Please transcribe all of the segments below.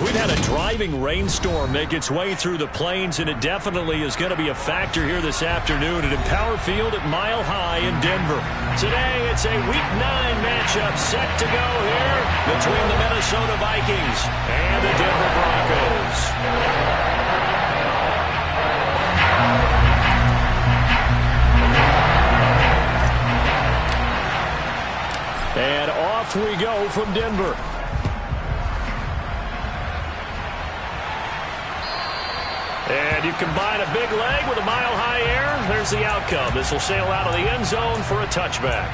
We've had a driving rainstorm make its way through the plains, and it definitely is going to be a factor here this afternoon at Empower Field at Mile High in Denver. Today, it's a Week 9 matchup set to go here between the Minnesota Vikings and the Denver Broncos. And off we go from Denver. And you combine a big leg with a mile-high air, there's the outcome. This will sail out of the end zone for a touchback.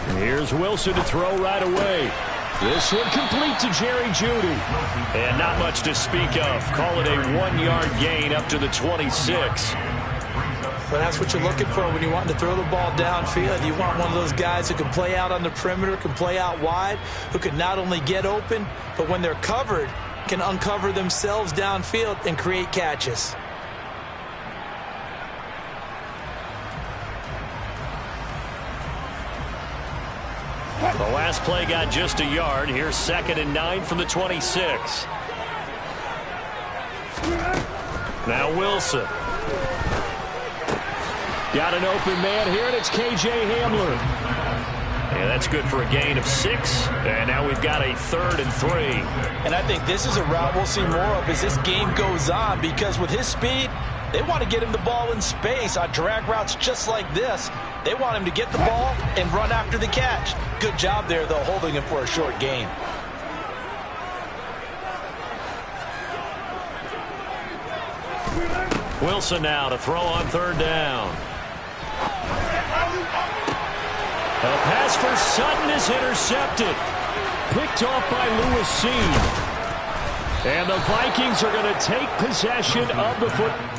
And here's Wilson to throw right away. This one complete to Jerry Jeudy. And not much to speak of. Call it a 1-yard gain up to the 26. Well, that's what you're looking for when you want to throw the ball downfield. You want one of those guys who can play out on the perimeter, can play out wide, who can not only get open, but when they're covered, can uncover themselves downfield and create catches. The last play got just a yard. Here's 2nd and 9 from the 26. Now Wilson. Got an open man here, and it's K.J. Hamler. And that's good for a gain of 6. And now we've got a 3rd and 3. And I think this is a route we'll see more of as this game goes on, because with his speed, they want to get him the ball in space on drag routes just like this. They want him to get the ball and run after the catch. Good job there, though, holding him for a short gain. Wilson now to throw on 3rd down. A pass for Sutton is intercepted. Picked off by Lewis Seen. And the Vikings are going to take possession of the football.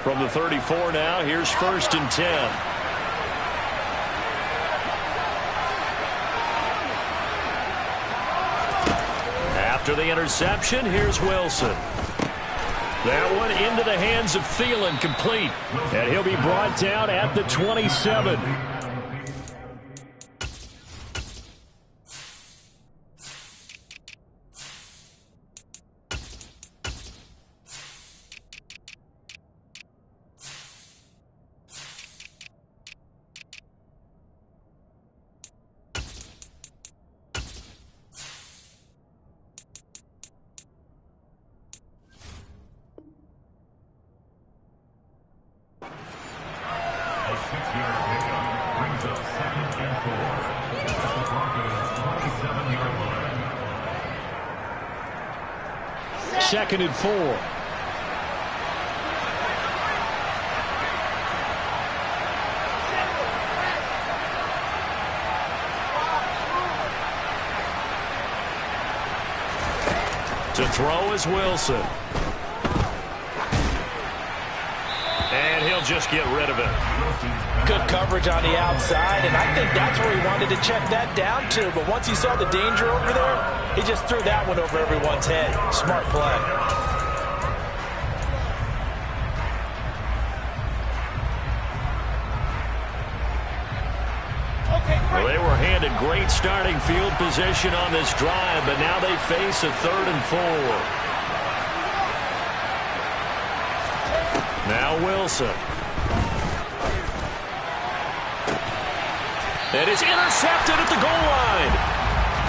From the 34 now, here's 1st and 10. After the interception, here's Wilson. That one into the hands of Thielen, complete. And he'll be brought down at the 27. Second and 4. To throw is Wilson. And he'll just get rid of it. Good coverage on the outside, and I think that's where he wanted to check that down to. But once he saw the danger over there, he just threw that one over everyone's head. Smart play. Well, they were handed great starting field position on this drive, but now they face a 3rd and 4. Now Wilson. And it's intercepted at the goal line.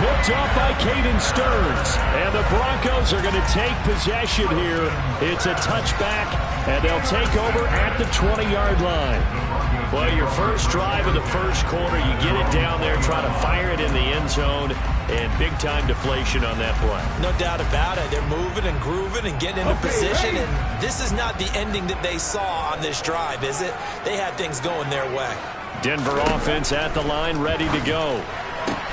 Picked off by Caden Stearns. And the Broncos are going to take possession here. It's a touchback, and they'll take over at the 20-yard line. Well, your first drive of the first quarter, you get it down there, try to fire it in the end zone, and big-time deflation on that play. No doubt about it. They're moving and grooving and getting into position, and this is not the ending that they saw on this drive, is it? They had things going their way. Denver offense at the line, ready to go.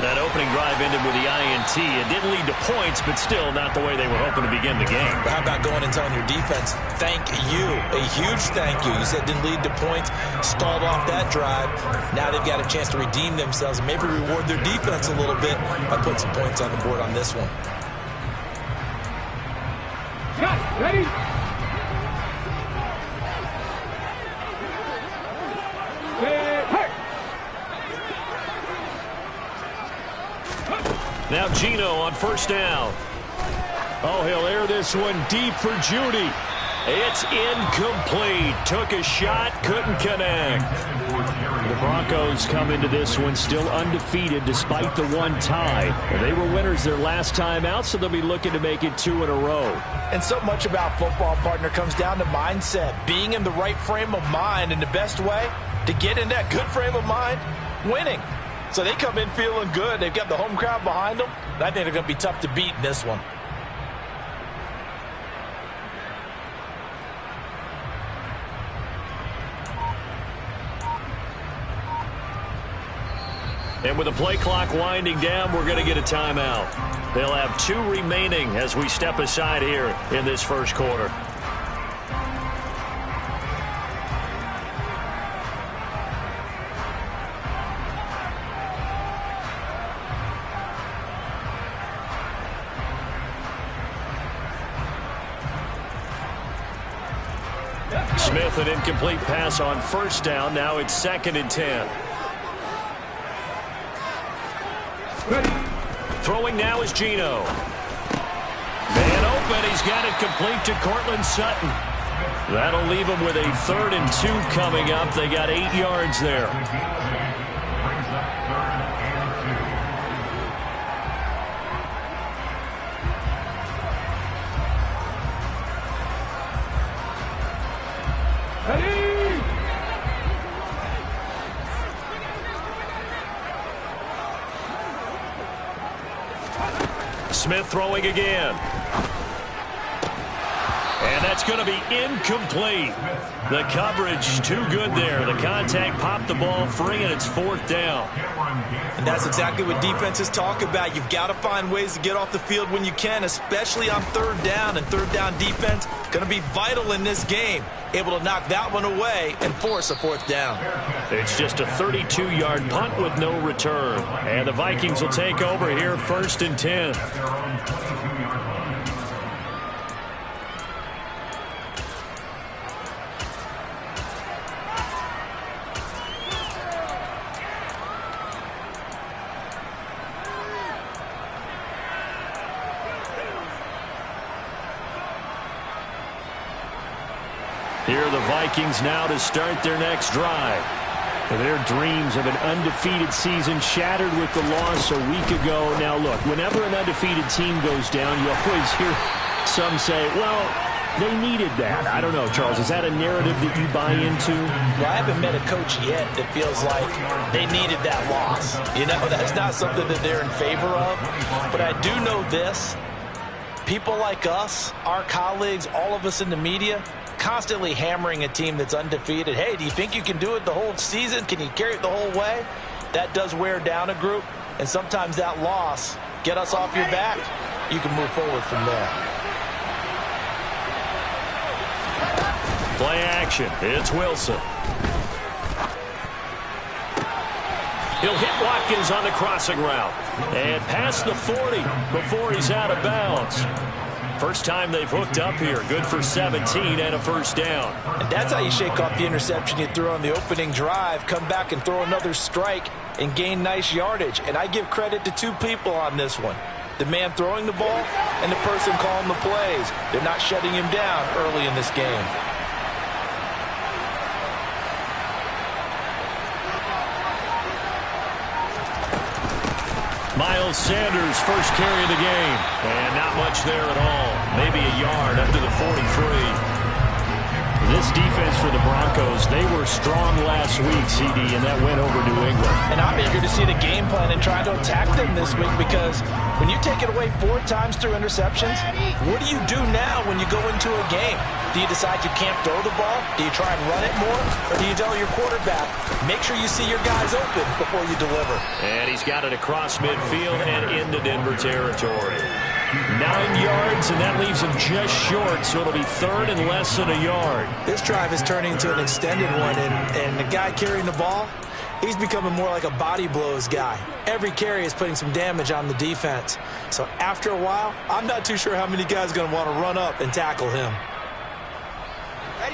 That opening drive ended with the INT. It didn't lead to points, but still not the way they were hoping to begin the game. But how about going and telling your defense, thank you, a huge thank you. You said it didn't lead to points, stalled off that drive. Now they've got a chance to redeem themselves and maybe reward their defense a little bit by putting some points on the board on this one. Ready? Now Gino on first down. Oh, he'll air this one deep for Judy. It's incomplete. Took a shot, couldn't connect. The Broncos come into this one still undefeated despite the one tie. They were winners their last time out, so they'll be looking to make it 2 in a row. And so much about football, partner, comes down to mindset. Being in the right frame of mind, and the best way to get in that good frame of mind, winning. So they come in feeling good. They've got the home crowd behind them. And I think they're going to be tough to beat in this one. And with the play clock winding down, we're going to get a timeout. They'll have 2 remaining as we step aside here in this first quarter. Smith, an incomplete pass on first down. Now it's 2nd and 10. Throwing now is Gino. Man open. He's got it complete to Cortland Sutton. That'll leave him with a 3rd and 2 coming up. They got 8 yards there. Smith throwing again. And that's going to be incomplete. The coverage too good there. The contact popped the ball free, and it's 4th down. And that's exactly what defenses talk about. You've got to find ways to get off the field when you can, especially on 3rd down. And 3rd down defense going to be vital in this game. Able to knock that one away and force a 4th down. It's just a 32-yard punt with no return. And the Vikings will take over here 1st and 10. Here are the Vikings now to start their next drive. Their dreams of an undefeated season shattered with the loss a week ago. Now, look, whenever an undefeated team goes down, you always hear some say, well, they needed that. I don't know, Charles. Is that a narrative that you buy into? Well, I haven't met a coach yet that feels like they needed that loss. You know, that's not something that they're in favor of. But I do know this. People like us, our colleagues, all of us in the media, constantly hammering a team that's undefeated. Hey, do you think you can do it the whole season? Can you carry it the whole way? That does wear down a group, and sometimes that loss, get us off your back, you can move forward from there. Play action. It's Wilson. He'll hit Watkins on the crossing route. And past the 40 before he's out of bounds. First time they've hooked up here. Good for 17 and a 1st down. And that's how you shake off the interception you threw on the opening drive. Come back and throw another strike and gain nice yardage. And I give credit to 2 people on this one. The man throwing the ball and the person calling the plays. They're not shutting him down early in this game. Miles Sanders, first carry of the game. And not much there at all. Maybe a yard up to the 43. This defense for the Broncos, they were strong last week, CD, and that went over New England. And I'm eager to see the game plan and try to attack them this week, because when you take it away 4 times through interceptions, what do you do now when you go into a game? Do you decide you can't throw the ball? Do you try and run it more? Or do you tell your quarterback, make sure you see your guys open before you deliver? And he's got it across midfield and into Denver territory. 9 yards, and that leaves him just short, so it'll be third and less than a yard. This drive is turning into an extended one, and the guy carrying the ball, he's becoming more like a body blows guy. Every carry is putting some damage on the defense. So after a while, I'm not too sure how many guys are going to want to run up and tackle him.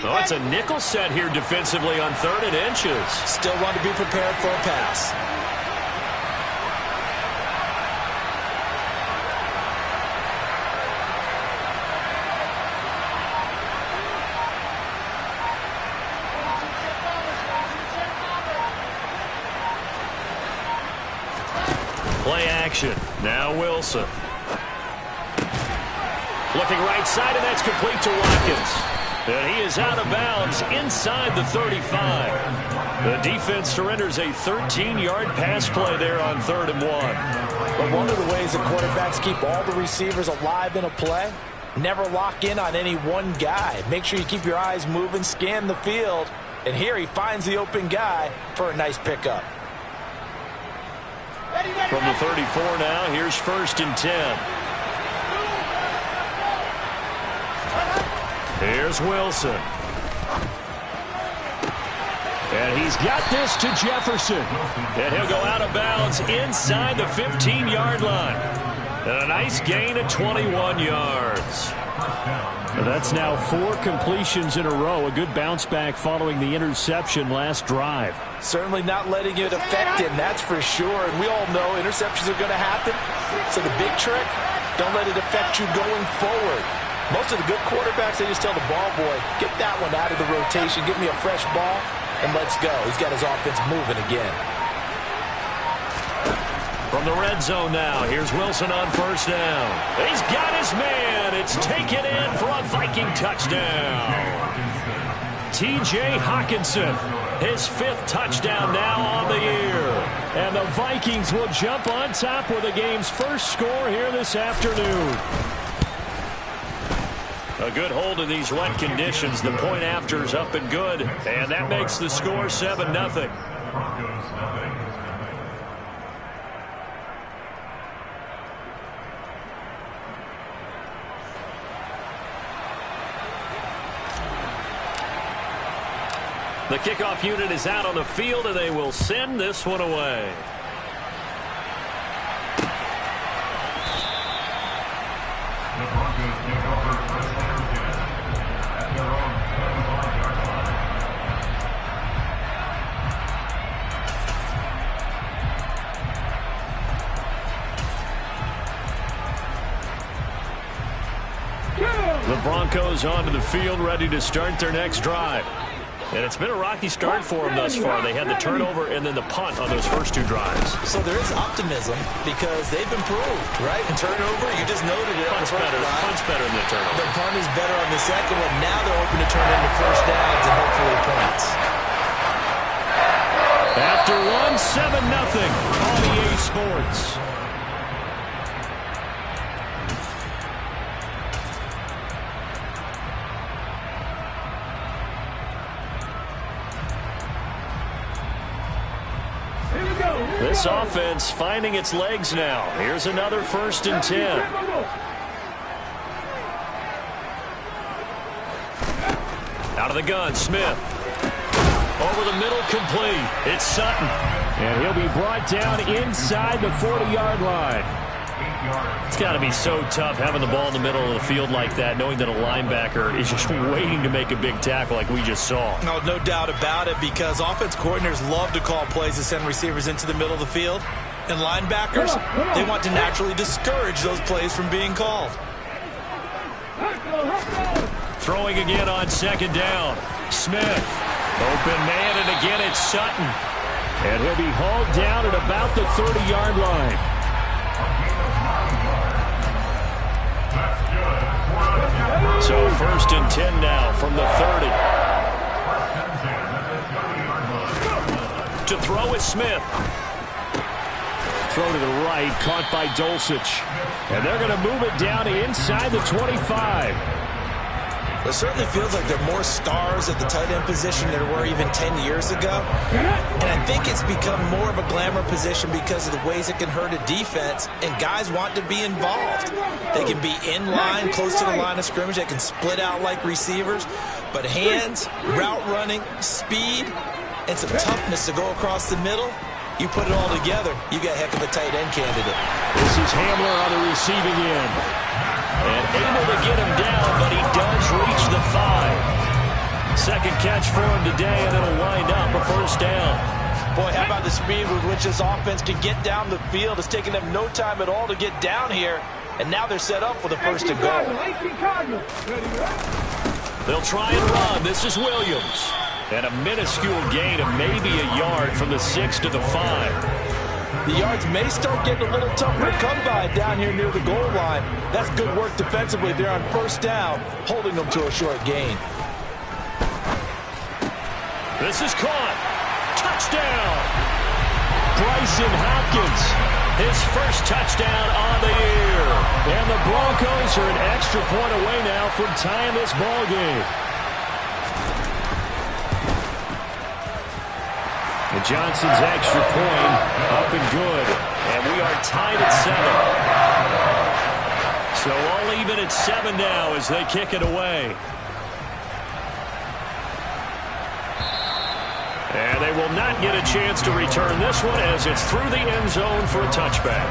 Oh, it's a nickel set here defensively on 3rd and inches. Still want to be prepared for a pass. Play action. Now Wilson. Looking right side, and that's complete to Watkins. And he is out of bounds inside the 35. The defense surrenders a 13-yard pass play there on 3rd and 1. But one of the ways that quarterbacks keep all the receivers alive in a play, never lock in on any one guy. Make sure you keep your eyes moving, scan the field. And here he finds the open guy for a nice pickup. From the 34 now, here's 1st and 10. Here's Wilson. And he's got this to Jefferson. And he'll go out of bounds inside the 15-yard line. And a nice gain of 21 yards. That's now 4 completions in a row. A good bounce back following the interception last drive. Certainly not letting it affect him, that's for sure. And we all know interceptions are going to happen. So the big trick, don't let it affect you going forward. Most of the good quarterbacks, they just tell the ball boy, get that one out of the rotation, give me a fresh ball, and let's go. He's got his offense moving again. From the red zone now, here's Wilson on 1st down. He's got his man. It's taken in for a Viking touchdown. T.J. Hawkinson, his 5th touchdown now on the year. And the Vikings will jump on top with the game's first score here this afternoon. A good hold in these wet conditions. The point after is up and good. And that makes the score 7-0. The kickoff unit is out on the field, and they will send this one away. The Broncos take over first down at their own 7-yard line. The Broncos onto the field, ready to start their next drive. And it's been a rocky start for them thus far. They had the turnover and then the punt on those first 2 drives. So there is optimism because they've improved, right? And turnover, you just noted it. Punt's better than the turnover. The punt is better on the second one. Now they're hoping to turn into first downs and hopefully points. After one, 7-0 on EA Sports. This offense finding its legs now. Here's another 1st and 10. Out of the gun, Smith. Over the middle, complete. It's Sutton. And he'll be brought down inside the 40-yard line. It's got to be so tough having the ball in the middle of the field like that, knowing that a linebacker is just waiting to make a big tackle like we just saw. No doubt about it, because offense coordinators love to call plays to send receivers into the middle of the field. And linebackers, they want to naturally discourage those plays from being called. Throwing again on 2nd down. Smith. Open man, and again it's Sutton. And he'll be hauled down at about the 30-yard line. So 1st and 10 now from the 30. To throw is Smith. Throw to the right, caught by Dulcich. And they're going to move it down inside the 25. It certainly feels like there are more stars at the tight end position than there were even 10 years ago. And I think it's become more of a glamour position because of the ways it can hurt a defense, and guys want to be involved. They can be in line, close to the line of scrimmage. They can split out like receivers. But hands, route running, speed, and some toughness to go across the middle, you put it all together, you got a heck of a tight end candidate. This is Hamler on the receiving end. And able to get him down, but he does reach the 5. Second catch for him today, and it'll wind up a first down. Boy, how about the speed with which this offense can get down the field? It's taken them no time at all to get down here, and now they're set up for the first and goal. They'll try and run. This is Williams. And a minuscule gain of maybe a yard from the 6 to the 5. The yards may start getting a little tougher to come by down here near the goal line. That's good work defensively there on first down, holding them to a short gain. This is caught. Touchdown. Bryson Hopkins, his first touchdown on the year. And the Broncos are an extra point away now from tying this ball game. And Johnson's extra point up and good. And we are tied at 7. So all even at 7 now as they kick it away. And they will not get a chance to return this one as it's through the end zone for a touchback.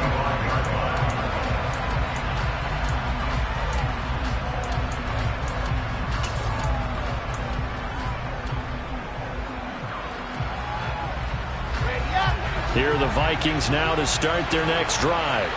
Here are the Vikings now to start their next drive.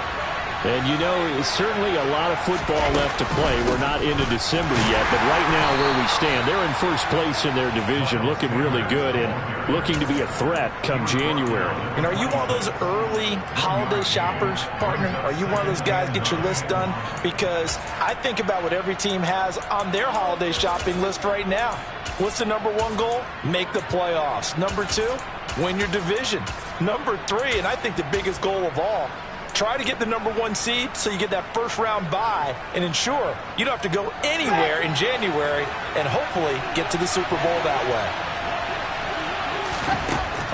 And you know, it's certainly a lot of football left to play. We're not into December yet, but right now where we stand, they're in first place in their division, looking really good and looking to be a threat come January. And are you one of those early holiday shoppers, partner? Are you one of those guys get your list done? Because I think about what every team has on their holiday shopping list right now. What's the number 1 goal? Make the playoffs. Number 2, win your division. Number 3, and I think the biggest goal of all, try to get the number 1 seed so you get that first round bye and ensure you don't have to go anywhere in January and hopefully get to the Super Bowl that way.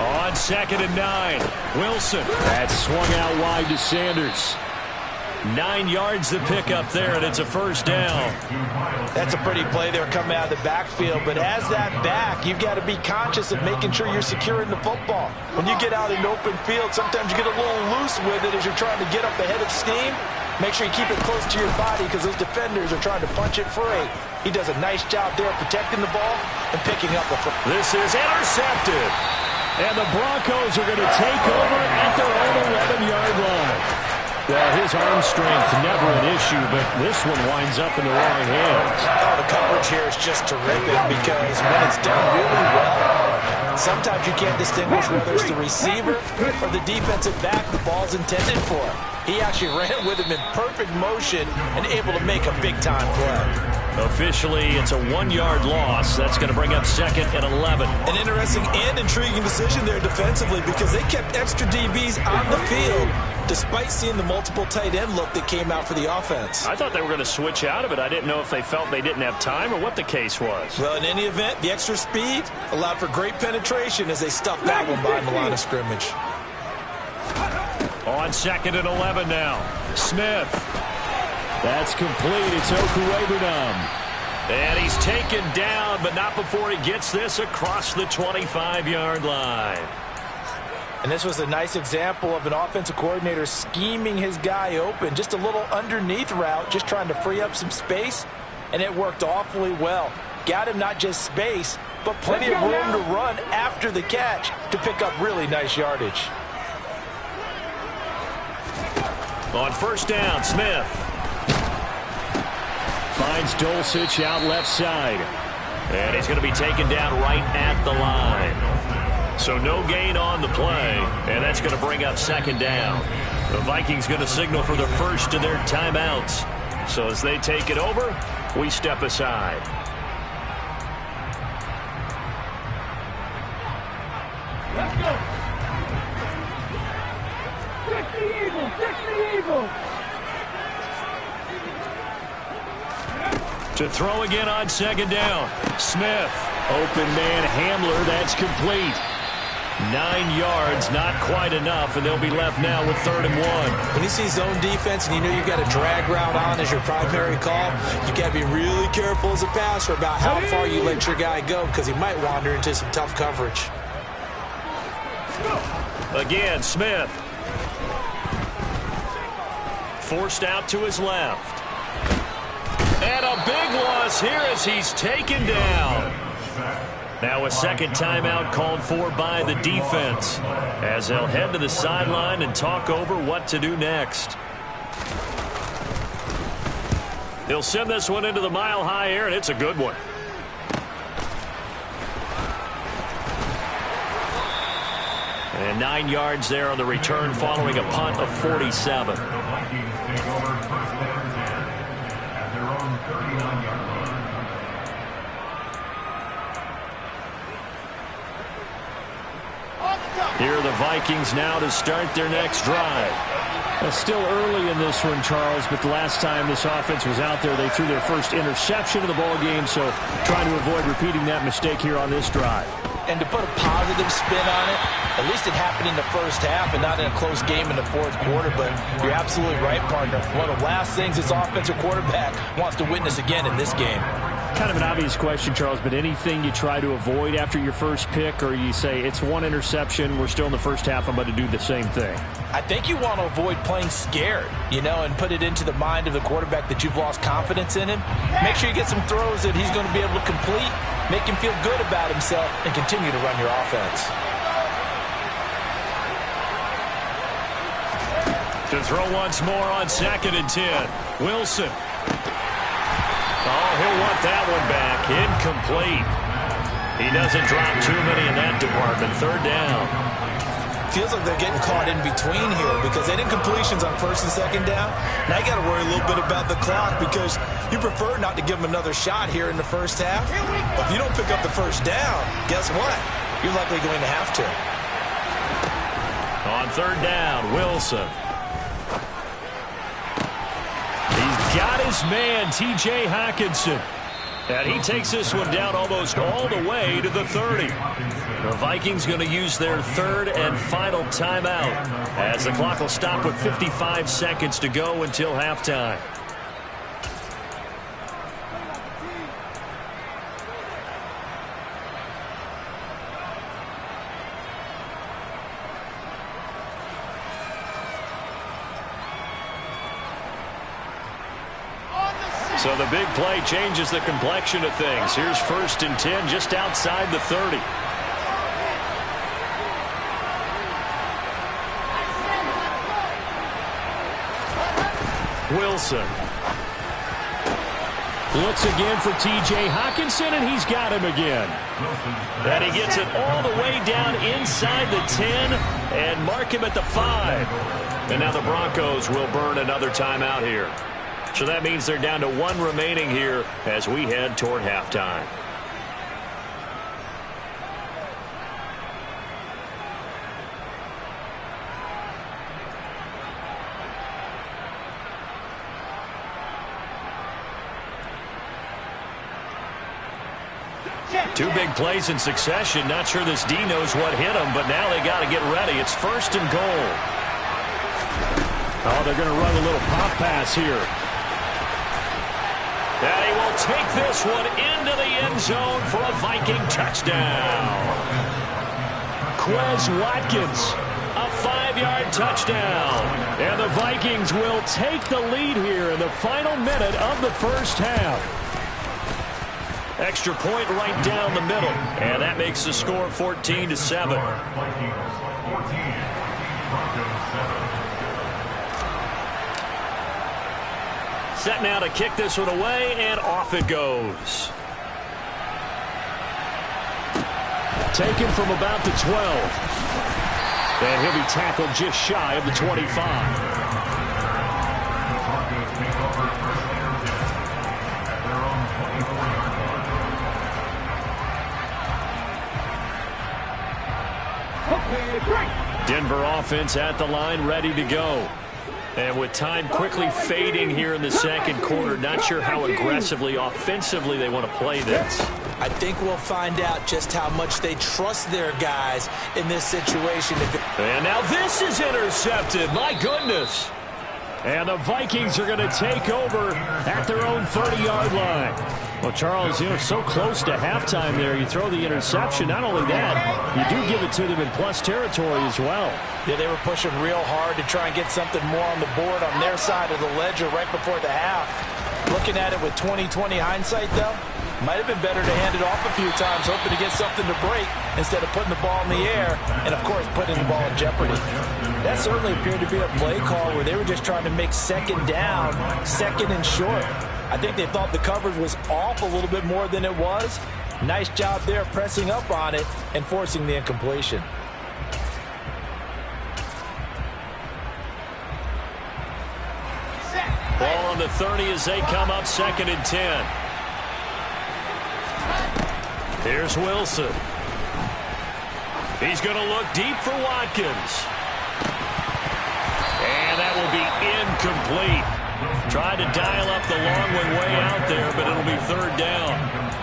On 2nd and 9, Wilson. That swung out wide to Sanders. 9 yards to pick up there, and it's a first down. That's a pretty play there coming out of the backfield, but as that back, you've got to be conscious of making sure you're securing the football. When you get out in open field, sometimes you get a little loose with it as you're trying to get up ahead of steam. Make sure you keep it close to your body because those defenders are trying to punch it free. He does a nice job there protecting the ball and picking up the football. This is intercepted. And the Broncos are going to take over at their own 11-yard line. Well, his arm strength never an issue, but this one winds up in the wrong hands. Oh, the coverage here is just terrific because when it's done really well, sometimes you can't distinguish whether it's the receiver or the defensive back the ball's intended for. He actually ran with him in perfect motion and able to make a big-time play. Officially, it's a 1-yard loss. That's going to bring up 2nd and 11. An interesting and intriguing decision there defensively because they kept extra DBs on the field despite seeing the multiple tight end look that came out for the offense. I thought they were going to switch out of it. I didn't know if they felt they didn't have time or what the case was. Well, in any event, the extra speed allowed for great penetration as they stuffed that one behind the line of scrimmage. On 2nd and 11 now. Smith. That's complete. It's Okuwebunam. And he's taken down, but not before he gets this across the 25-yard line. And this was a nice example of an offensive coordinator scheming his guy open. Just a little underneath route, just trying to free up some space, and it worked awfully well. Got him not just space, but plenty of room to run after the catch to pick up really nice yardage. On first down, Smith. Finds Dulcich out left side. And he's going to be taken down right at the line. So no gain on the play, and that's going to bring up 2nd down. The Vikings going to signal for the first of their timeouts. So as they take it over, we step aside. Let's go. To throw again on second down. Smith. Open man Hamler. That's complete. 9 yards, not quite enough, and they'll be left now with 3rd and 1. When you see zone defense and you know you've got a drag route on as your primary call, you got to be really careful as a passer about how far you let your guy go because he might wander into some tough coverage. Again, Smith. Forced out to his left. And a big loss here as he's taken down. Now a second timeout called for by the defense as they'll head to the sideline and talk over what to do next. He'll send this one into the mile-high air, and it's a good one. And 9 yards there on the return following a punt of 47. The Vikings take over first down and 10 at their own 39-yard line. Here are the Vikings now to start their next drive. Still early in this one, Charles, but the last time this offense was out there, they threw their first interception of the ball game, so trying to avoid repeating that mistake here on this drive. And to put a positive spin on it, at least it happened in the first half and not in a close game in the fourth quarter. But you're absolutely right, partner. One of the last things this offensive quarterback wants to witness again in this game. Kind of an obvious question, Charles, but anything you try to avoid after your first pick, or you say it's one interception, we're still in the first half, I'm going to do the same thing? I think you want to avoid playing scared, and put it into the mind of the quarterback that you've lost confidence in him. Make sure you get some throws that he's going to be able to complete, make him feel good about himself, and continue to run your offense. To throw once more on 2nd and 10. Wilson. Oh, he'll want that one back. Incomplete. He doesn't drop too many in that department. 3rd down. Feels like they're getting caught in between here because they didn't completions on 1st and 2nd down. Now you got to worry a little bit about the clock because you prefer not to give them another shot here in the first half. But if you don't pick up the 1st down, guess what? You're likely going to have to. On 3rd down, Wilson. He's got his man, T.J. Hockenson. And he takes this one down almost all the way to the 30. The Vikings going to use their 3rd and final timeout as the clock will stop with 55 seconds to go until halftime. So the big play changes the complexion of things. Here's 1st and 10 just outside the 30. Wilson. Looks again for T.J. Hockenson, and he's got him again. And he gets it all the way down inside the 10 and mark him at the 5. And now the Broncos will burn another timeout here. So that means they're down to 1 remaining here as we head toward halftime. Two big plays in succession. Not sure this D knows what hit him, but now they got to get ready. It's 1st and goal. Oh, they're going to run a little pop pass here. And he will take this one into the end zone for a Viking touchdown. Quez Watkins, a 5-yard touchdown. And the Vikings will take the lead here in the final minute of the first half. Extra point right down the middle. And that makes the score 14-7. Vikings 14, Broncos 7. Set now to kick this one away, and off it goes. Taken from about the 12. And he'll be tackled just shy of the 25. The Broncos take over first down and 10 at their own 24-yard line. Denver offense at the line, ready to go. And with time quickly fading here in the second quarter, not sure how aggressively, offensively they want to play this. I think we'll find out just how much they trust their guys in this situation. And now this is intercepted. My goodness. And the Vikings are going to take over at their own 30-yard line. Well, Charles, so close to halftime there. You throw the interception. Not only that, you do give it to them in plus territory as well. Yeah, they were pushing real hard to try and get something more on the board on their side of the ledger right before the half. Looking at it with 20/20 hindsight, though, might have been better to hand it off a few times, hoping to get something to break instead of putting the ball in the air and, of course, putting the ball in jeopardy. That certainly appeared to be a play call where they were just trying to make second down, second and short. I think they thought the coverage was off a little bit more than it was. Nice job there pressing up on it and forcing the incompletion. Ball on the 30 as they come up 2nd and 10. Here's Wilson. He's going to look deep for Watkins. And that will be incomplete. Tried to dial up the long one way out there, but it'll be 3rd down.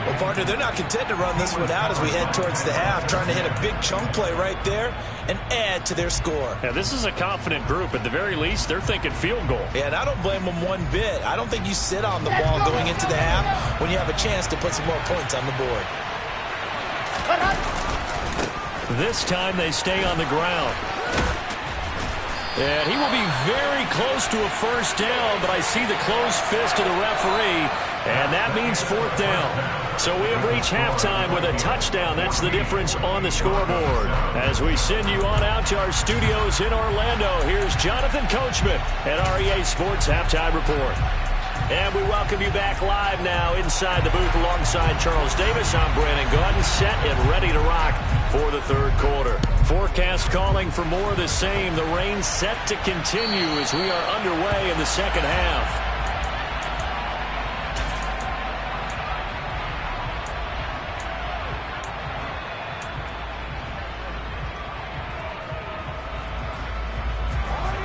Well, partner, they're not content to run this one out as we head towards the half, trying to hit a big chunk play right there and add to their score. Yeah, this is a confident group. At the very least, they're thinking field goal. Yeah, and I don't blame them one bit. I don't think you sit on the ball going into the half when you have a chance to put some more points on the board. This time they stay on the ground. And he will be very close to a 1st down, but I see the closed fist of the referee, and that means 4th down. So we have reached halftime with a touchdown. That's the difference on the scoreboard. As we send you on out to our studios in Orlando, here's Jonathan Coachman at REA Sports Halftime Report. And we welcome you back live now inside the booth alongside Charles Davis. I'm Brandon Gaudin, set and ready to rock for the 3rd quarter. Forecast calling for more of the same. The rain set to continue as we are underway in the second half.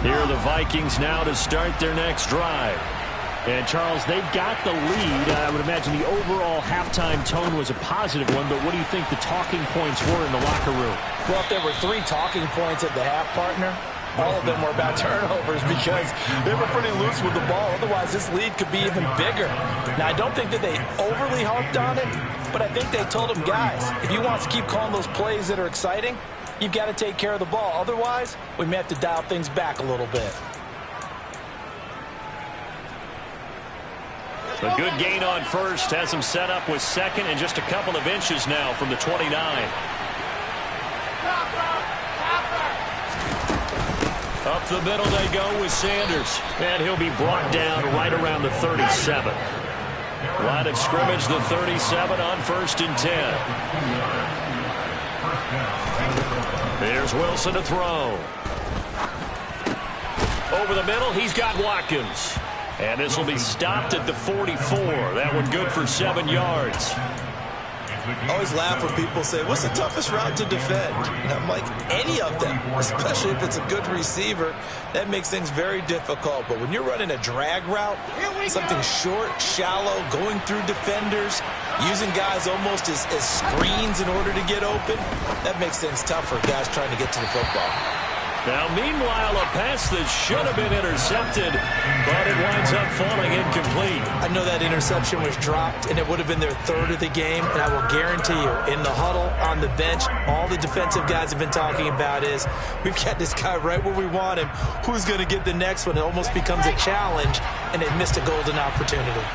Here are the Vikings now to start their next drive. And, Charles, they've got the lead. I would imagine the overall halftime tone was a positive one, but what do you think the talking points were in the locker room? Well, if there were 3 talking points at the half, partner, all of them were about turnovers because they were pretty loose with the ball. Otherwise, this lead could be even bigger. Now, I don't think that they overly harped on it, but I think they told them, guys, if you want to keep calling those plays that are exciting, you've got to take care of the ball. Otherwise, we may have to dial things back a little bit. A good gain on 1st has them set up with 2nd and just a couple of inches now from the 29. Up the middle they go with Sanders. And he'll be brought down right around the 37. Line of scrimmage, the 37 on 1st and 10. There's Wilson to throw. Over the middle, he's got Watkins. And this will be stopped at the 44. That one good for 7 yards. I always laugh when people say, what's the toughest route to defend? And I'm like, any of them, especially if it's a good receiver. That makes things very difficult. But when you're running a drag route, something short, shallow, going through defenders, using guys almost as screens in order to get open, that makes things tough for guys trying to get to the football. Now, meanwhile, a pass that should have been intercepted, but it winds up falling incomplete. I know that interception was dropped, and it would have been their 3rd of the game, and I will guarantee you, in the huddle, on the bench, all the defensive guys have been talking about is, we've got this guy right where we want him. Who's going to get the next one? It almost becomes a challenge, and they missed a golden opportunity.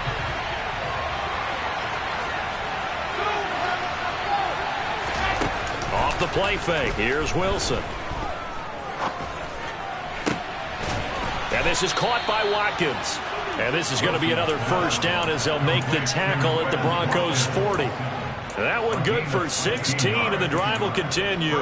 Off the play fake, here's Wilson. And this is caught by Watkins. And this is going to be another 1st down as they'll make the tackle at the Broncos' 40. That one good for 16, and the drive will continue.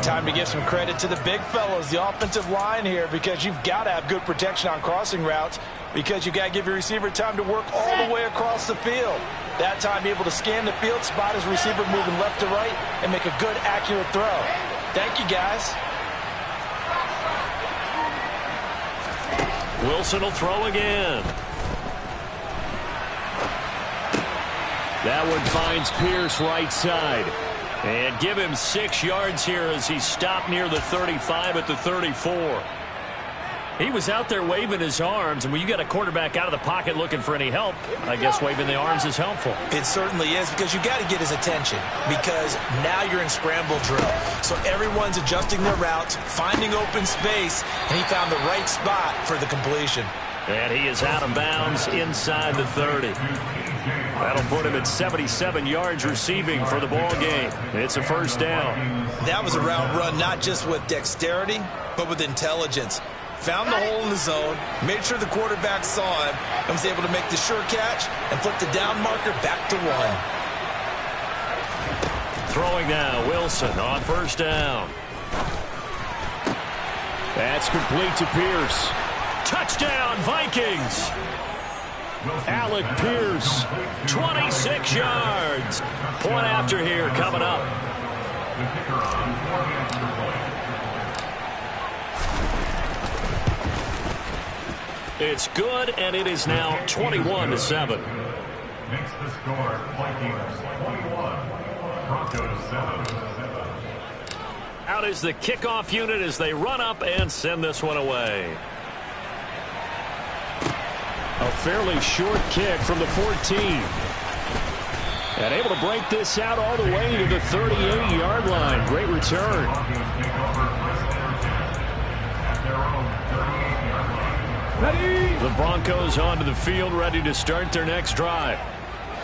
Time to give some credit to the big fellows, the offensive line here, because you've got to have good protection on crossing routes because you've got to give your receiver time to work all the way across the field. That time, be able to scan the field, spot his receiver moving left to right, and make a good, accurate throw. Thank you, guys. Wilson will throw again. That one finds Pierce right side. And give him 6 yards here as he stopped near the 35 at the 34. He was out there waving his arms, and when you got a quarterback out of the pocket looking for any help, I guess waving the arms is helpful. It certainly is, because you got to get his attention, because now you're in scramble drill. So everyone's adjusting their routes, finding open space, and he found the right spot for the completion. And he is out of bounds inside the 30. That'll put him at 77 yards receiving for the ball game. It's a first down. That was a route run not just with dexterity, but with intelligence. Found the hole in the zone, made sure the quarterback saw him, and was able to make the sure catch and flip the down marker back to 1. Throwing now, Wilson on first down. That's complete to Pierce. Touchdown, Vikings! Alec Pierce, 26 yards. Point after here coming up. It's good, and it is now 21-7. Makes the score Vikings 21, Broncos 7. Out is the kickoff unit as they run up and send this one away. A fairly short kick from the 14. And able to break this out all the way to the 38-yard line. Great return. The Broncos onto the field, ready to start their next drive.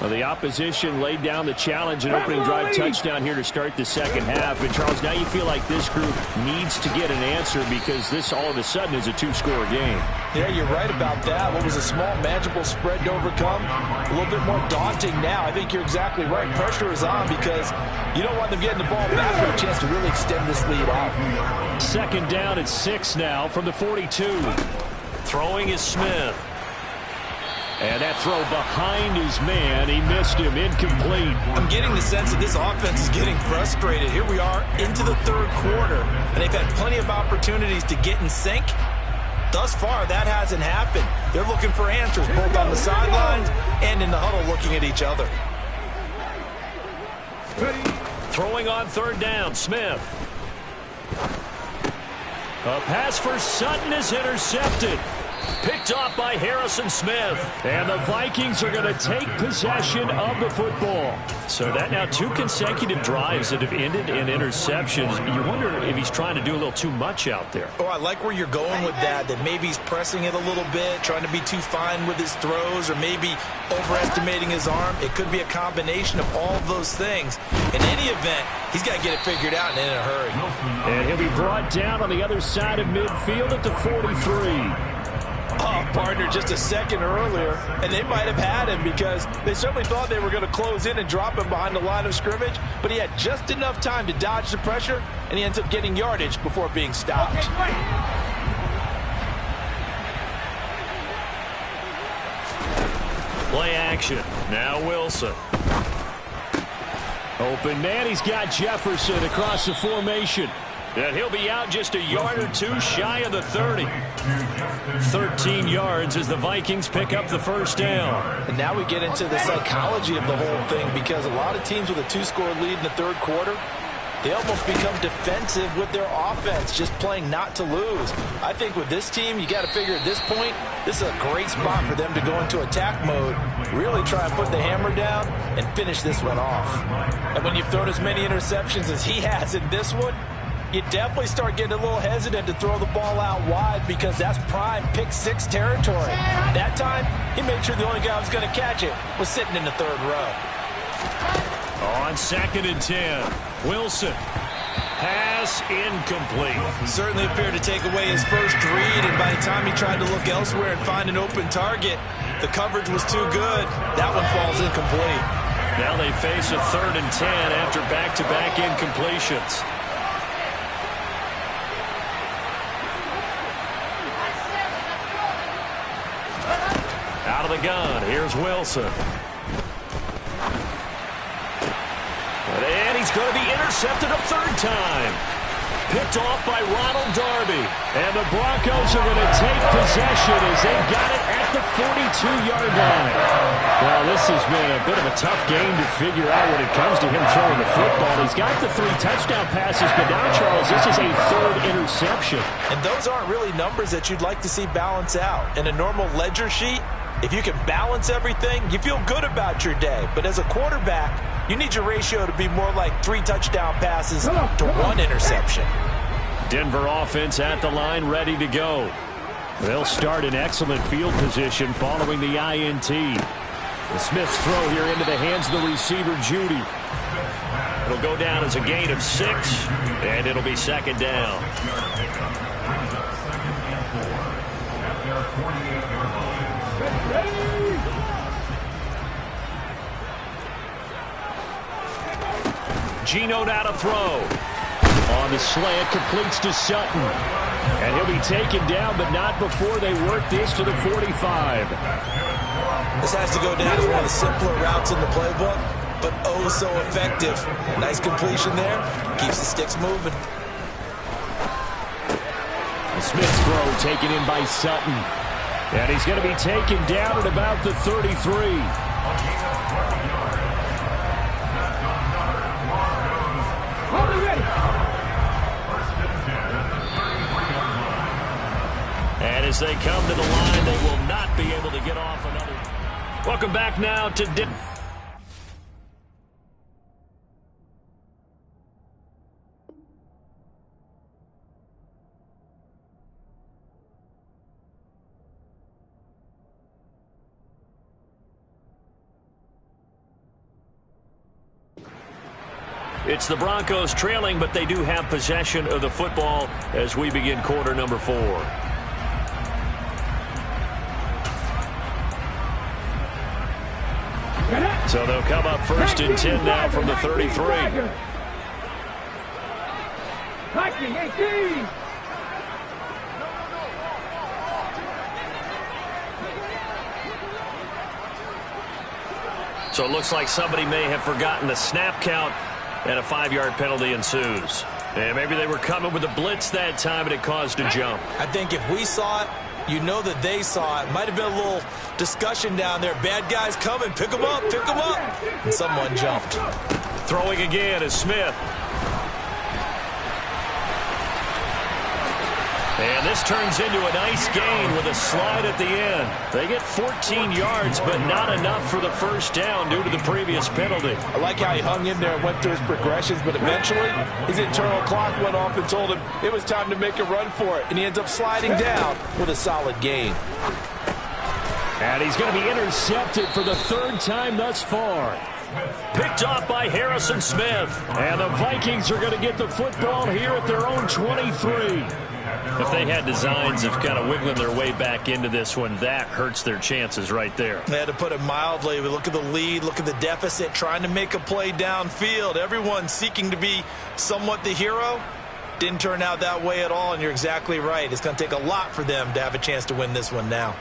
Well, the opposition laid down the challenge, an opening drive touchdown here to start the second half. And, Charles, now you feel like this group needs to get an answer because this all of a sudden is a 2-score game. Yeah, you're right about that. What was a small, manageable spread to overcome, a little bit more daunting now. I think you're exactly right. Pressure is on because you don't want them getting the ball back for a chance to really extend this lead out. Second down at 6 now from the 42. Throwing is Smith. And that throw behind his man, he missed him, incomplete. I'm getting the sense that this offense is getting frustrated. Here we are into the third quarter, and they've had plenty of opportunities to get in sync. Thus far, that hasn't happened. They're looking for answers, both on the sidelines and in the huddle looking at each other. Throwing on third down, Smith. A pass for Sutton is intercepted. Picked off by Harrison Smith. And the Vikings are going to take possession of the football. So that now 2 consecutive drives that have ended in interceptions. You wonder if he's trying to do a little too much out there. Oh, I like where you're going with that maybe he's pressing it a little bit, trying to be too fine with his throws, or maybe overestimating his arm. It could be a combination of all of those things. In any event, he's got to get it figured out and in a hurry. And he'll be brought down on the other side of midfield at the 43. Oh, partner, just a second earlier, and they might have had him because they certainly thought they were going to close in and drop him behind the line of scrimmage, but he had just enough time to dodge the pressure, and he ends up getting yardage before being stopped. Play action. Now Wilson. Open man, he's got Jefferson across the formation. And he'll be out just a yard or 2 shy of the 30. 13 yards as the Vikings pick up the first down. And now we get into the psychology of the whole thing, because a lot of teams with a 2-score lead in the third quarter, they almost become defensive with their offense, just playing not to lose. I think with this team, you got to figure at this point, this is a great spot for them to go into attack mode, really try and put the hammer down and finish this one off. And when you've thrown as many interceptions as he has in this one, you definitely start getting a little hesitant to throw the ball out wide, because that's prime pick-6 territory. That time, he made sure the only guy who was going to catch it was sitting in the third row. On 2nd and 10, Wilson. Pass incomplete. Certainly appeared to take away his first read, and by the time he tried to look elsewhere and find an open target, the coverage was too good. That one falls incomplete. Now they face a 3rd and 10 after back-to-back incompletions. Out of the gun, here's Wilson. And he's going to be intercepted a 3rd time. picked off by Ronald Darby. And the Broncos are going to take possession as they've got it at the 42-yard line. Well, this has been a bit of a tough game to figure out when it comes to him throwing the football. He's got the 3 touchdown passes, but now, Charles, this is a 3rd interception. And those aren't really numbers that you'd like to see balance out. In a normal ledger sheet, if you can balance everything, you feel good about your day. But as a quarterback, you need your ratio to be more like 3 touchdown passes to 1 interception. Denver offense at the line, ready to go. They'll start in excellent field position following the INT. The Smith's throw here into the hands of the receiver, Judy. It'll go down as a gain of 6, and it'll be 2nd down. Geno now to throw. On the slant, completes to Sutton. And he'll be taken down, but not before they work this to the 45. This has to go down as one of the simpler routes in the playbook, but oh so effective. Nice completion there. Keeps the sticks moving. The Smith's throw taken in by Sutton. And he's going to be taken down at about the 33. And as they come to the line, they will not be able to get off another. Welcome back now to Denver. It's the Broncos trailing, but they do have possession of the football as we begin quarter number 4. So they'll come up 1st and 10 now from the 33. So it looks like somebody may have forgotten the snap count, and a 5-yard penalty ensues. And maybe they were coming with a blitz that time, and it caused a jump. I think if we saw it, you know that they saw it. Might have been a little discussion down there. Bad guys coming. Pick them up. Pick them up. And someone jumped. Throwing again is Smith. And this turns into a nice gain with a slide at the end. They get 14 yards, but not enough for the 1st down due to the previous penalty. I like how he hung in there and went through his progressions, but eventually his internal clock went off and told him it was time to make a run for it, and he ends up sliding down with a solid gain. And he's going to be intercepted for the 3rd time thus far. Picked off by Harrison Smith. And the Vikings are going to get the football here at their own 23. If they had designs of kind of wiggling their way back into this one, that hurts their chances right there. They had to put it mildly. We look at the lead, look at the deficit, trying to make a play downfield. Everyone seeking to be somewhat the hero. Didn't turn out that way at all, and you're exactly right. It's going to take a lot for them to have a chance to win this one now.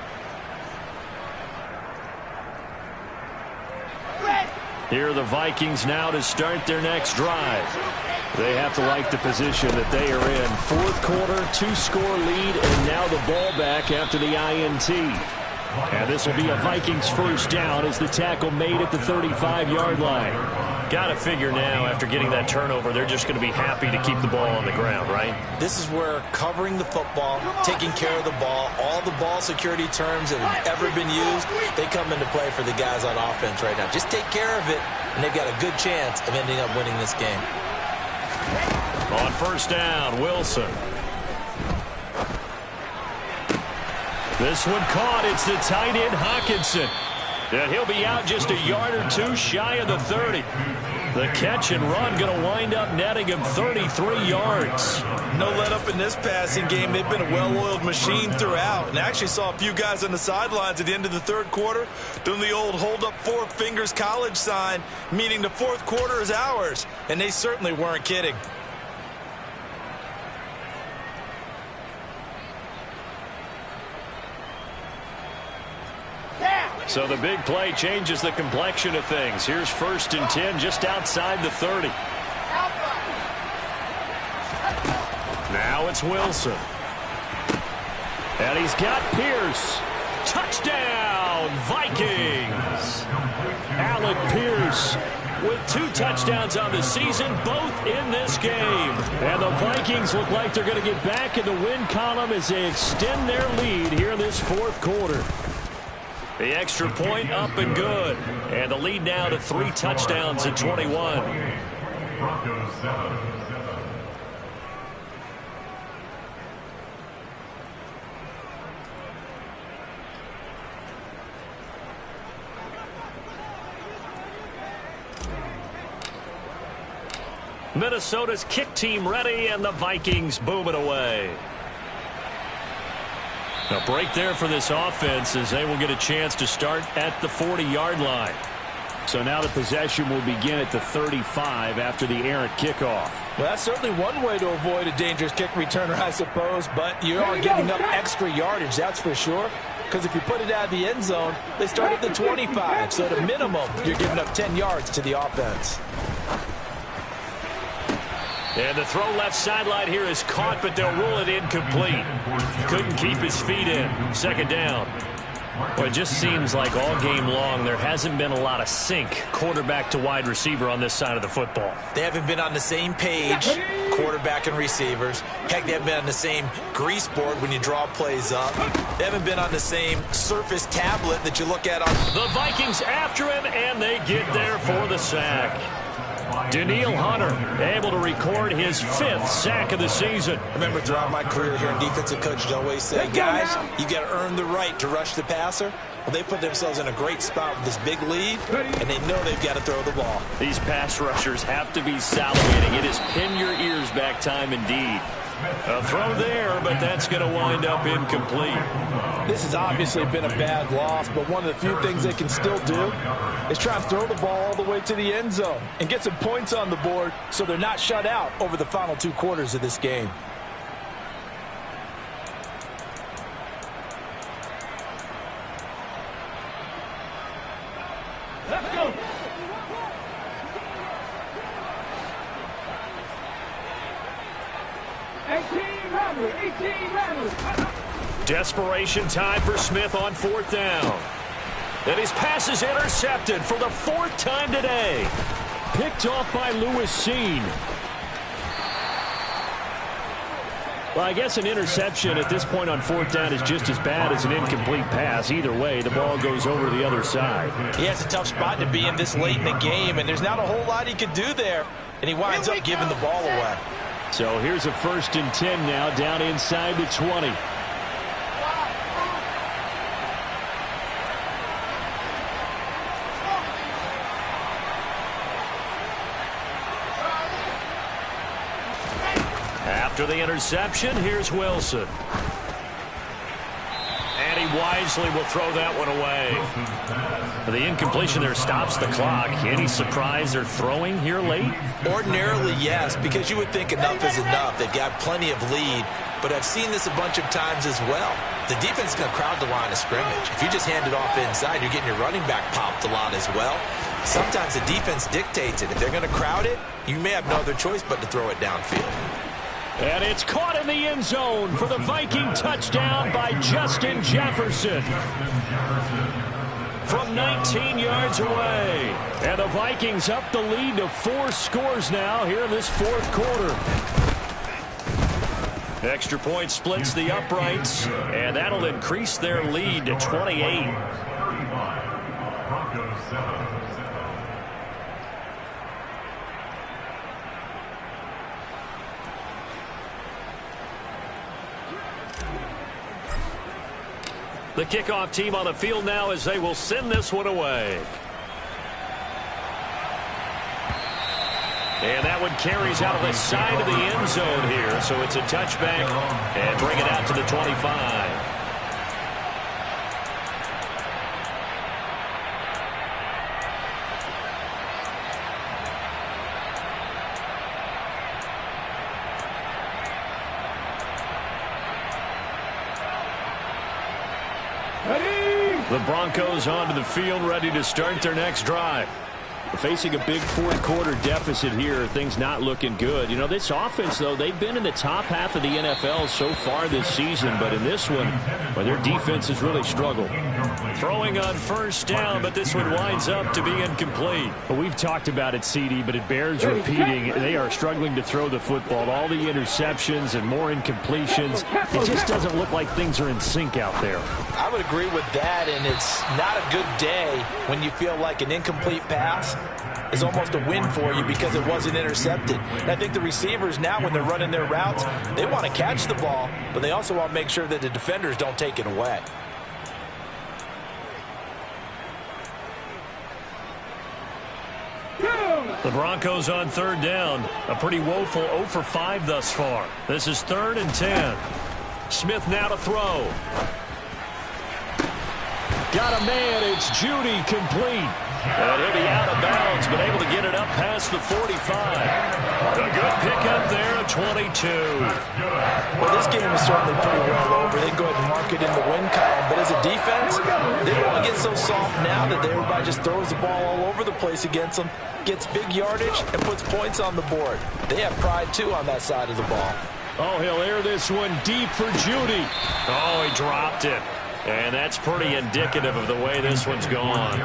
Here are the Vikings now to start their next drive. They have to like the position that they are in. 4th quarter, 2-score lead, and now the ball back after the INT. And this will be a Vikings 1st down as the tackle made at the 35-yard line. Got to figure now, after getting that turnover, they're just going to be happy to keep the ball on the ground, right? This is where covering the football, taking care of the ball, all the ball security terms that have ever been used, they come into play for the guys on offense right now. Just take care of it, and they've got a good chance of ending up winning this game. On 1st down, Wilson. This one caught. It's the tight end, Hockenson. And he'll be out just a yard or 2 shy of the 30. The catch and run going to wind up netting him 33 yards. No let up in this passing game. They've been a well-oiled machine throughout. And I actually saw a few guys on the sidelines at the end of the 3rd quarter doing the old hold up 4 fingers college sign, meaning the 4th quarter is ours. And they certainly weren't kidding. So the big play changes the complexion of things. Here's 1st and 10 just outside the 30. it's Wilson. And he's got Pierce. Touchdown, Vikings. Alec Pierce with 2 touchdowns on the season, both in this game. And the Vikings look like they're going to get back in the win column as they extend their lead here in this fourth quarter. The extra point up and good. And the lead now to 3 touchdowns at 21. Broncos 7. Minnesota's kick team ready, and the Vikings boom it away. A break there for this offense as they will get a chance to start at the 40-yard line. So now the possession will begin at the 35 after the errant kickoff. Well, that's certainly one way to avoid a dangerous kick returner, I suppose, but you are giving up extra yardage, that's for sure. Because if you put it out of the end zone, they start at the 25. So at a minimum, you're giving up 10 yards to the offense. And the throw left sideline here is caught, but they'll rule it incomplete. Couldn't keep his feet in. Second down. Well, it just seems like all game long there hasn't been a lot of sync quarterback to wide receiver on this side of the football. They haven't been on the same page, quarterback and receivers. Heck, they haven't been on the same grease board when you draw plays up. They haven't been on the same surface tablet that you look at on. The Vikings after him, and they get there for the sack. Daniil Hunter able to record his 5th sack of the season. I remember throughout my career here in defensive coaches always say, guys, you got to earn the right to rush the passer. Well, they put themselves in a great spot with this big lead, and they know they've got to throw the ball. These pass rushers have to be salivating. It is pin your ears back time indeed. A throw there, but that's going to wind up incomplete. This has obviously been a bad loss, but one of the few things they can still do is try and throw the ball all the way to the end zone and get some points on the board so they're not shut out over the final 2 quarters of this game. Let's go. Desperation time for Smith on 4th down. And his pass is intercepted for the 4th time today. Picked off by Lewis Seen. Well, I guess an interception at this point on 4th down is just as bad as an incomplete pass. Either way, the ball goes over to the other side. Yeah, it's a tough spot to be in this late in the game, and there's not a whole lot he could do there. And he winds up giving the ball away. So here's a 1st and 10 now, down inside the 20. After the interception, here's Wilson. And he wisely will throw that one away. The incompletion there stops the clock. Any surprise they're throwing here late? Ordinarily, yes, because you would think enough is enough. They've got plenty of lead, but I've seen this a bunch of times as well. The defense is going to crowd the line of scrimmage. If you just hand it off inside, you're getting your running back popped a lot as well. Sometimes the defense dictates it. If they're going to crowd it, you may have no other choice but to throw it downfield. And it's caught in the end zone for the Viking touchdown by Justin Jefferson. From 19 yards away. And the Vikings up the lead to 4 scores now here in this 4th quarter. Extra point splits the uprights, and that'll increase their lead to 28. Broncos 7. The kickoff team on the field now as they will send this one away. And that one carries out of the side of the end zone here. So it's a touchback and bring it out to the 25. The Broncos onto the field ready to start their next drive. Facing a big fourth-quarter deficit here, things not looking good. You know, this offense, though, they've been in the top half of the NFL so far this season, but in this one, well, their defense has really struggled. Throwing on first down, but this one winds up to be incomplete. Well, we've talked about it, CD, but it bears repeating. They are struggling to throw the football. All the interceptions and more incompletions. It just doesn't look like things are in sync out there. I would agree with that, and it's not a good day when you feel like an incomplete pass is almost a win for you because it wasn't intercepted. And I think the receivers now, when they're running their routes, they want to catch the ball, but they also want to make sure that the defenders don't take it away. The Broncos on third down. A pretty woeful 0 for 5 thus far. This is 3rd and 10. Smith now to throw. Got a man. It's Judy, complete. And he'll be out of bounds, but able to get it up past the 45. A good pickup there at 22. Well, this game is certainly pretty well over. They can go ahead and mark it in the win column. But as a defense, they don't want to get so soft now that everybody just throws the ball all over the place against them, gets big yardage, and puts points on the board. They have pride, too, on that side of the ball. Oh, he'll air this one deep for Judy. Oh, he dropped it. And that's pretty indicative of the way this one's gone.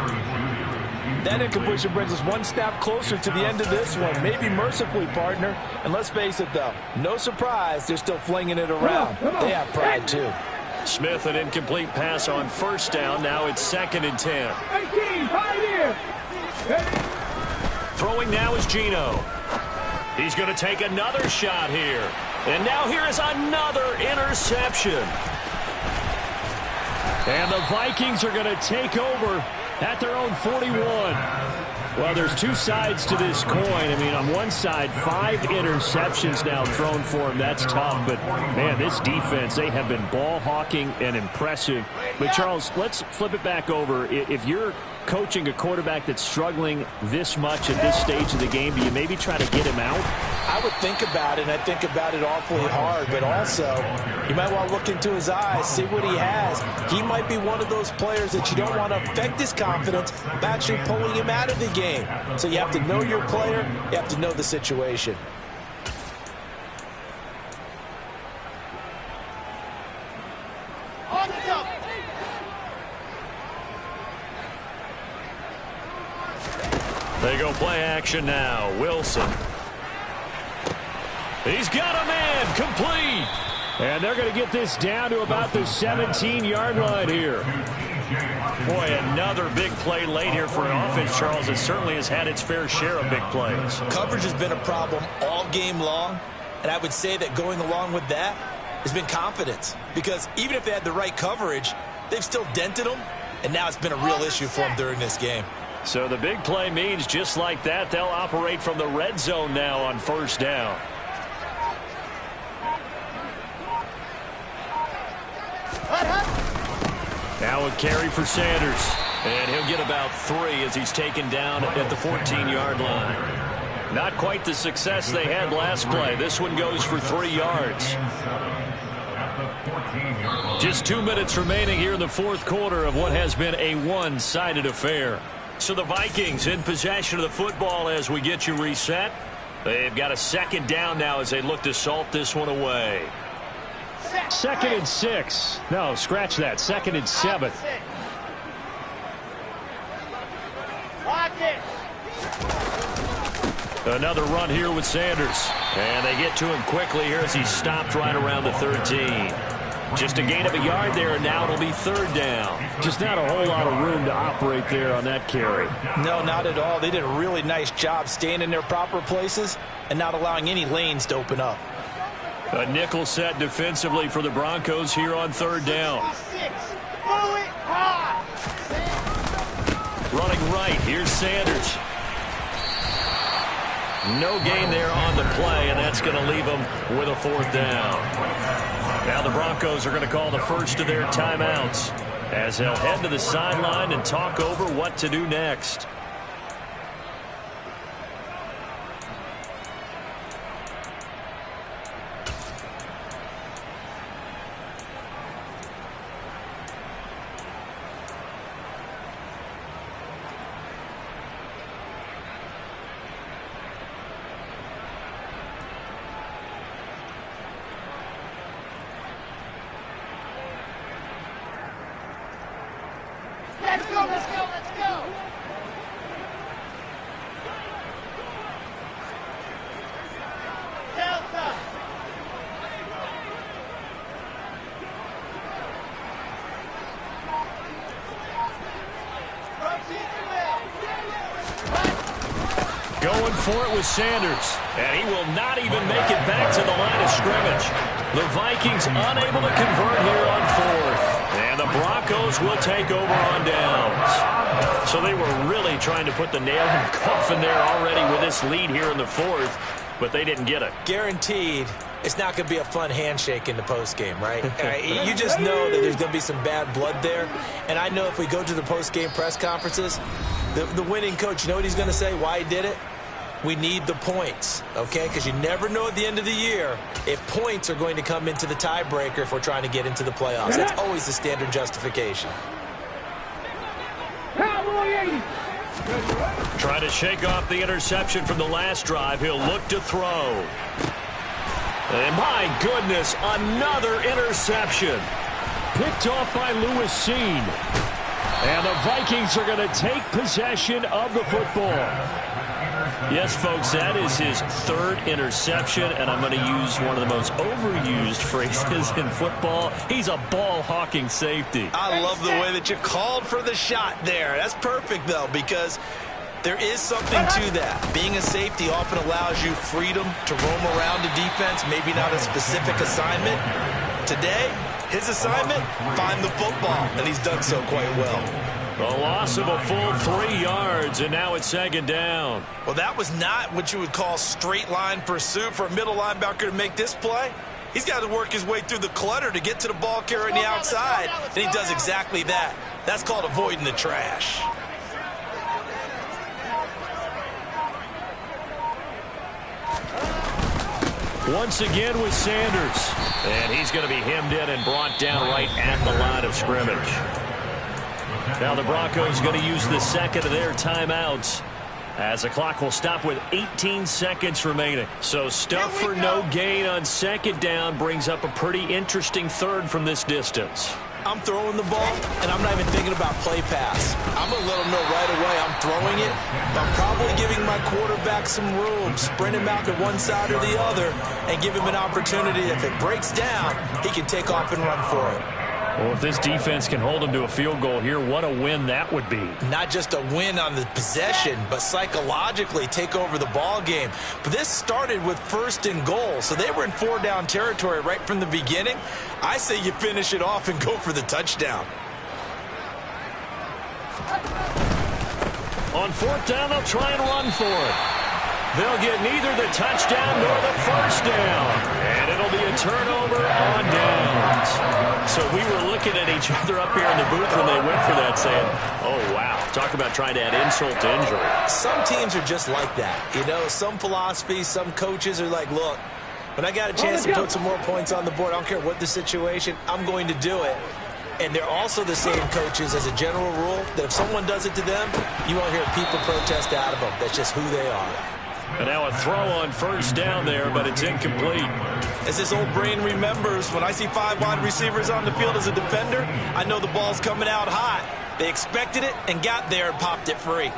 That incompletion brings us one step closer to the end of this one. Maybe mercifully, partner. And let's face it, though, no surprise, they're still flinging it around. They have pride, too. Smith, an incomplete pass on first down. Now it's 2nd and 10. Throwing now is Geno. He's going to take another shot here. And now here is another interception. And the Vikings are going to take over at their own 41. Well, there's two sides to this coin. I mean, on one side, 5 interceptions now thrown for him. That's tough. But, man, this defense, they have been ball hawking and impressive. But, Charles, let's flip it back over. If you're coaching a quarterback that's struggling this much at this stage of the game, do you maybe try to get him out? I would think about it, and I think about it awfully hard. But also, you might want to look into his eyes, see what he has. He might be one of those players that you don't want to affect his confidence by actually pulling him out of the game. So you have to know your player. You have to know the situation. They go play action now. Wilson. He's got a man, complete. And they're going to get this down to about the 17-yard line here. Boy, another big play late here for an offense, Charles. It certainly has had its fair share of big plays. Coverage has been a problem all game long, and I would say that going along with that has been confidence. Because even if they had the right coverage, they've still dented them, and now it's been a real issue for them during this game. So the big play means just like that, they'll operate from the red zone now on first down. Now a carry for Sanders. And he'll get about 3 as he's taken down at the 14-yard line. Not quite the success they had last play. This one goes for 3 yards. Just 2 minutes remaining here in the fourth quarter of what has been a one-sided affair. So the Vikings in possession of the football as we get you reset. They've got a 2nd down now as they look to salt this one away. 2nd and 6. No, scratch that. 2nd and 7. Another run here with Sanders. And they get to him quickly here as he's stopped right around the 13. Just a gain of a yard there, and now it'll be 3rd down. Just not a whole lot of room to operate there on that carry. No, not at all. They did a really nice job staying in their proper places and not allowing any lanes to open up. A nickel set defensively for the Broncos here on 3rd down. Running right, here's Sanders. No gain there on the play, and that's going to leave them with a 4th down. Now the Broncos are going to call the first of their timeouts as they'll head to the sideline and talk over what to do next. Going for it with Sanders, and he will not even make it back to the line of scrimmage. The Vikings unable to convert here on fourth, and the Broncos will take over on downs. So they were really trying to put the nail in the coffin there already with this lead here in the fourth, but they didn't get it. Guaranteed it's not going to be a fun handshake in the postgame, right? You just know that there's going to be some bad blood there, and I know if we go to the postgame press conferences, the winning coach, you know what he's going to say, why he did it? We need the points, okay? Because you never know at the end of the year if points are going to come into the tiebreaker if we're trying to get into the playoffs. That's always the standard justification. Trying to shake off the interception from the last drive. He'll look to throw. And my goodness, another interception. Picked off by Lewis Seen. And the Vikings are going to take possession of the football. Yes, folks, that is his third interception, and I'm going to use one of the most overused phrases in football. He's a ball-hawking safety. I love the way that you called for the shot there. That's perfect, though, because there is something to that. Being a safety often allows you freedom to roam around the defense, maybe not a specific assignment. Today, his assignment, find the football, and he's done so quite well. A loss of a full 3 yards, and now it's second down. Well, that was not what you would call straight line pursuit for a middle linebacker to make this play. He's got to work his way through the clutter to get to the ball carrier on the outside, and he does exactly that. That's called avoiding the trash. Once again with Sanders, and he's going to be hemmed in and brought down right at the line of scrimmage. Now the Broncos going to use the second of their timeouts as the clock will stop with 18 seconds remaining. So stuff for no gain on second down brings up a pretty interesting third from this distance. I'm throwing the ball, and I'm not even thinking about play pass. I'm going to let him know right away I'm throwing it, but I'm probably giving my quarterback some room, sprint him out to one side or the other, and give him an opportunity. If it breaks down, he can take off and run for it. Well, if this defense can hold him to a field goal here, what a win that would be. Not just a win on the possession, but psychologically take over the ball game. But this started with 1st and goal, so they were in 4-down territory right from the beginning. I say you finish it off and go for the touchdown. On 4th down, they'll try and run for it. They'll get neither the touchdown nor the first down. And it'll be a turnover on downs. So we were looking at each other up here in the booth when they went for that saying, oh, wow, talk about trying to add insult to injury. Some teams are just like that. You know, some philosophies, some coaches are like, look, when I got a chance to put some more points on the board, I don't care what the situation, I'm going to do it. And they're also the same coaches as a general rule that if someone does it to them, you won't hear people protest out of them. That's just who they are. And now a throw on 1st down there, but it's incomplete. As this old brain remembers, when I see 5 wide receivers on the field as a defender, I know the ball's coming out hot. They expected it and got there and popped it free.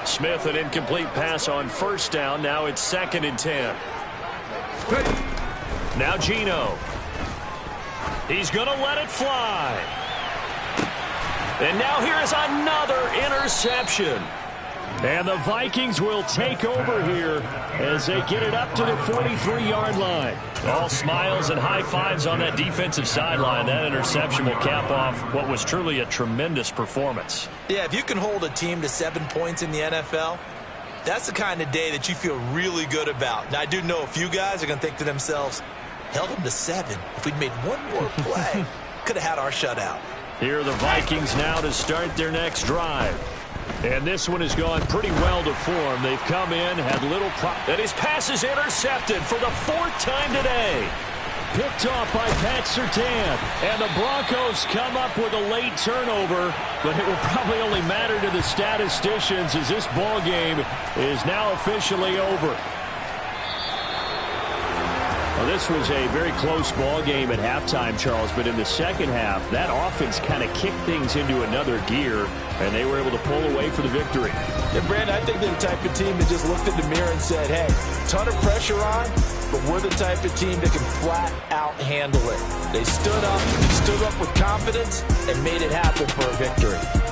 Smith, an incomplete pass on 1st down. Now it's 2nd and 10. Now Geno. He's going to let it fly. And now here's another interception. And the Vikings will take over here as they get it up to the 43-yard line. All smiles and high fives on that defensive sideline. That interception will cap off what was truly a tremendous performance. Yeah, if you can hold a team to 7 points in the NFL, that's the kind of day that you feel really good about. Now, I do know a few guys are going to think to themselves, held them to 7. If we'd made one more play, could have had our shutout. Here are the Vikings now to start their next drive. And this one has gone pretty well to form. They've come in, had little and his pass is intercepted for the 4th time today. Picked off by Pat Surtain. And the Broncos come up with a late turnover, but it will probably only matter to the statisticians as this ball game is now officially over. Well, this this was a very close ball game at halftime, Charles, but in the second half, that offense kind of kicked things into another gear, and they were able to pull away for the victory. Yeah, Brandon, I think they're the type of team that just looked in the mirror and said, hey, ton of pressure on, but we're the type of team that can flat out handle it. They stood up with confidence, and made it happen for a victory.